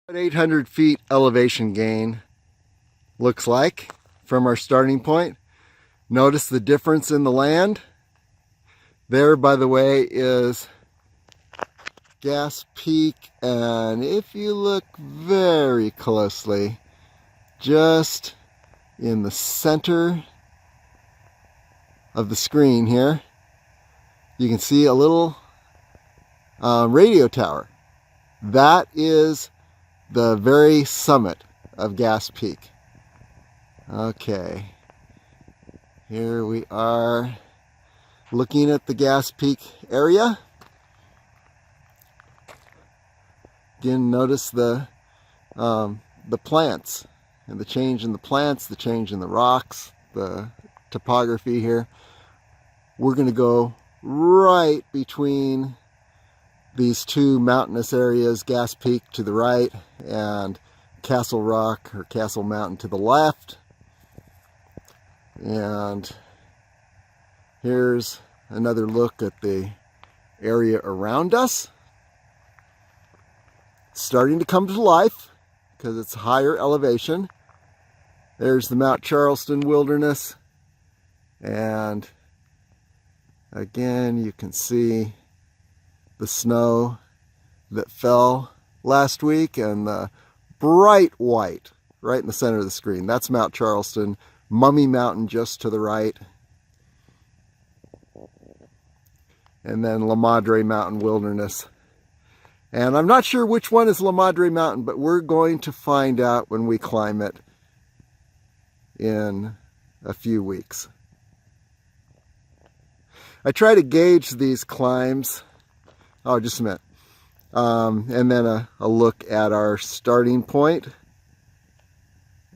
What 800 feet elevation gain looks like from our starting point. Notice the difference in the land. There, by the way, is Gas Peak, and if you look very closely, just in the center of the screen here, you can see a little radio tower. That is the very summit of Gas Peak. Okay, here we are looking at the Gas Peak area. Again, notice the plants and the change in the plants, the change in the rocks, the topography here. We're going to go right between these two mountainous areas, Gas Peak to the right and Castle Rock or Castle Mountain to the left. And here's another look at the area around us. It's starting to come to life because it's higher elevation. There's the Mount Charleston Wilderness, and again you can see the snow that fell last week and the bright white right in the center of the screen. That's Mount Charleston. Mummy Mountain just to the right, and then La Madre Mountain Wilderness. And I'm not sure which one is La Madre Mountain, but we're going to find out when we climb it in a few weeks. I try to gauge these climbs. Oh, just a minute. And then a look at our starting point.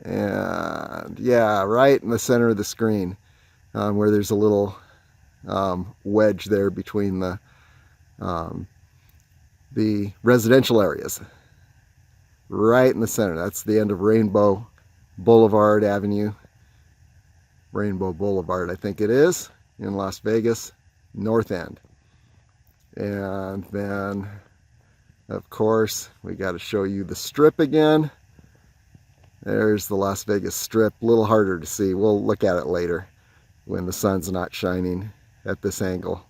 And yeah, right in the center of the screen, where there's a little wedge there between the residential areas. Right in the center. That's the end of Rainbow Boulevard Avenue. Rainbow Boulevard, I think it is, in Las Vegas, North End. And then, of course, we got to show you the Strip again. There's the Las Vegas Strip, a little harder to see. We'll look at it later when the sun's not shining at this angle.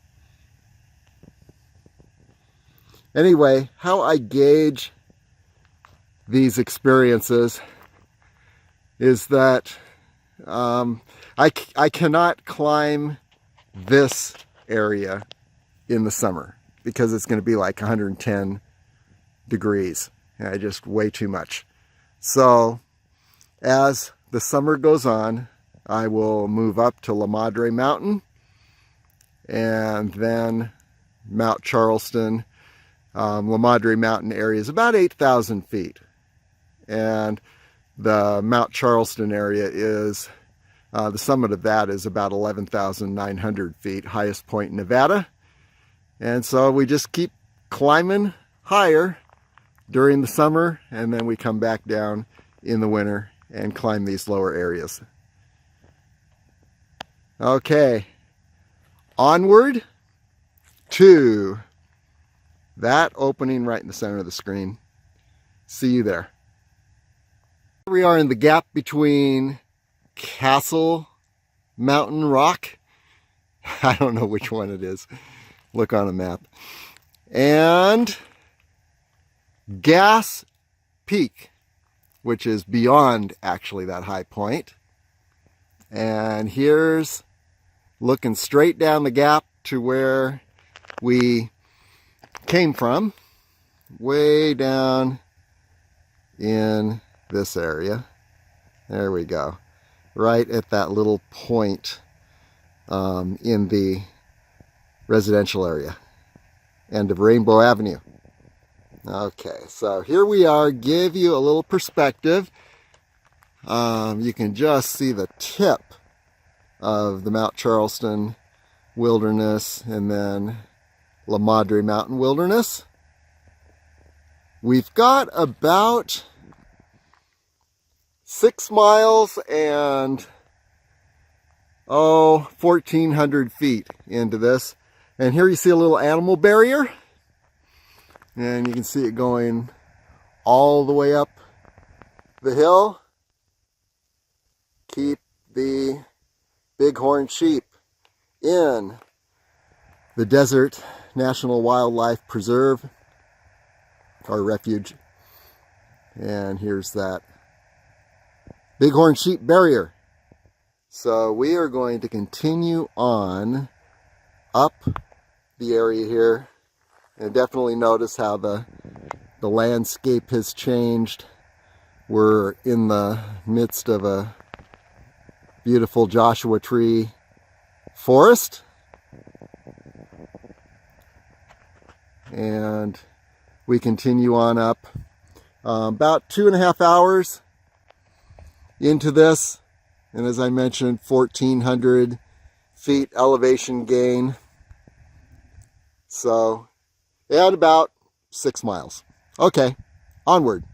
Anyway, how I gauge these experiences is that I cannot climb this area in the summer because it's going to be like 110 degrees. Just way too much. So as the summer goes on, I will move up to La Madre Mountain and then Mount Charleston. La Madre Mountain area is about 8,000 feet. And the Mount Charleston area is, the summit of that is about 11,900 feet, highest point in Nevada. And so we just keep climbing higher during the summer, and then we come back down in the winter and climb these lower areas. Okay, onward to that opening right in the center of the screen. See you there. Here we are in the gap between Castle Mountain Rock. I don't know which one it is. Look on a map. And Gas Peak, which is beyond actually that high point. And here's looking straight down the gap to where we came from, way down in this area. There we go. Right at that little point in the residential area. End of Rainbow Avenue. Okay, so here we are, give you a little perspective. You can just see the tip of the Mount Charleston Wilderness and then La Madre Mountain Wilderness. We've got about 6 miles and 1,400 feet into this. And here you see a little animal barrier. And you can see it going all the way up the hill. Keep the bighorn sheep in the Desert National Wildlife Preserve, or Refuge. And here's that bighorn sheep barrier. So we are going to continue on up the area here, and definitely notice how the landscape has changed. We're in the midst of a beautiful Joshua tree forest, and we continue on up about 2.5 hours into this, and as I mentioned, 1,400 feet elevation gain. So at about 6 miles. Okay, onward.